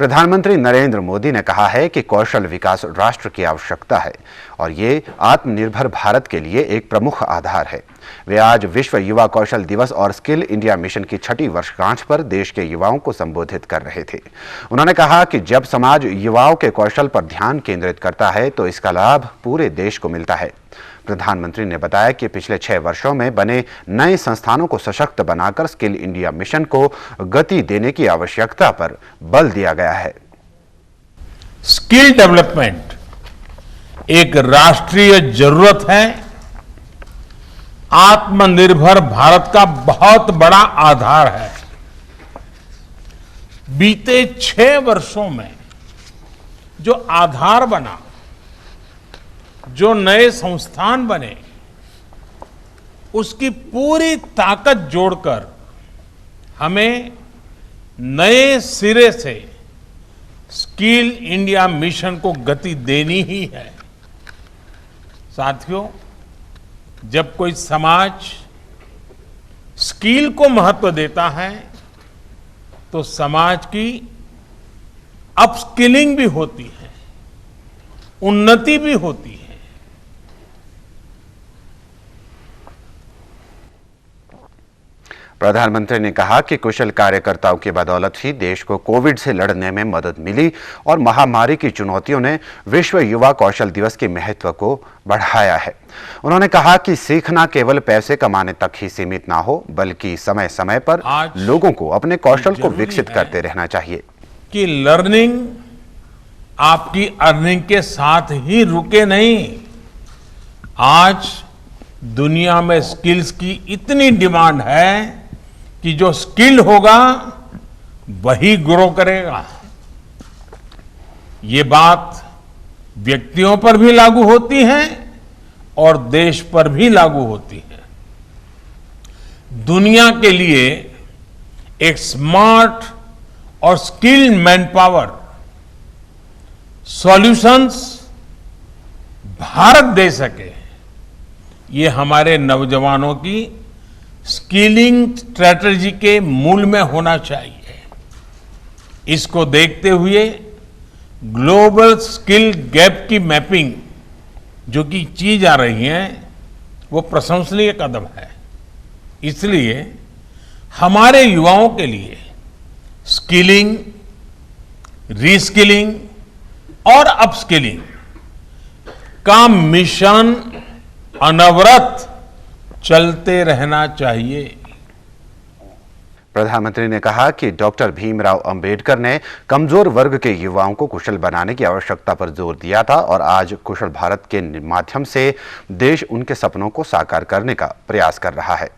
प्रधानमंत्री नरेंद्र मोदी ने कहा है कि कौशल विकास राष्ट्र की आवश्यकता है और ये आत्मनिर्भर भारत के लिए एक प्रमुख आधार है। वे आज विश्व युवा कौशल दिवस और स्किल इंडिया मिशन की 6ठी वर्षगांठ पर देश के युवाओं को संबोधित कर रहे थे। उन्होंने कहा कि जब समाज युवाओं के कौशल पर ध्यान केंद्रित करता है तो इसका लाभ पूरे देश को मिलता है। प्रधानमंत्री ने बताया कि पिछले 6 वर्षों में बने नए संस्थानों को सशक्त बनाकर स्किल इंडिया मिशन को गति देने की आवश्यकता पर बल दिया गया है। स्किल डेवलपमेंट एक राष्ट्रीय जरूरत है, आत्मनिर्भर भारत का बहुत बड़ा आधार है। बीते 6 वर्षों में जो आधार बना, जो नए संस्थान बने, उसकी पूरी ताकत जोड़कर हमें नए सिरे से स्किल इंडिया मिशन को गति देनी ही है। साथियों, जब कोई समाज स्किल को महत्व देता है तो समाज की अपस्किलिंग भी होती है, उन्नति भी होती है। प्रधानमंत्री ने कहा कि कुशल कार्यकर्ताओं की बदौलत ही देश को कोविड से लड़ने में मदद मिली और महामारी की चुनौतियों ने विश्व युवा कौशल दिवस के महत्व को बढ़ाया है। उन्होंने कहा कि सीखना केवल पैसे कमाने तक ही सीमित ना हो, बल्कि समय समय पर लोगों को अपने कौशल को विकसित करते रहना चाहिए। कि लर्निंग आपकी अर्निंग के साथ ही रुके नहीं। आज दुनिया में स्किल्स की इतनी डिमांड है कि जो स्किल होगा वही ग्रो करेगा। ये बात व्यक्तियों पर भी लागू होती है और देश पर भी लागू होती है। दुनिया के लिए एक स्मार्ट और skilled man power solutions Bharat दे सके, ये हमारे नौजवानों की स्किलिंग स्ट्रेटजी के मूल में होना चाहिए। इसको देखते हुए ग्लोबल स्किल गैप की मैपिंग जो कि की जा रही है वो प्रशंसनीय कदम है। इसलिए हमारे युवाओं के लिए स्किलिंग, रीस्किलिंग और अपस्किलिंग का मिशन अनवरत चलते रहना चाहिए। प्रधानमंत्री ने कहा कि डॉक्टर भीमराव अंबेडकर ने कमजोर वर्ग के युवाओं को कुशल बनाने की आवश्यकता पर जोर दिया था और आज कुशल भारत के माध्यम से देश उनके सपनों को साकार करने का प्रयास कर रहा है।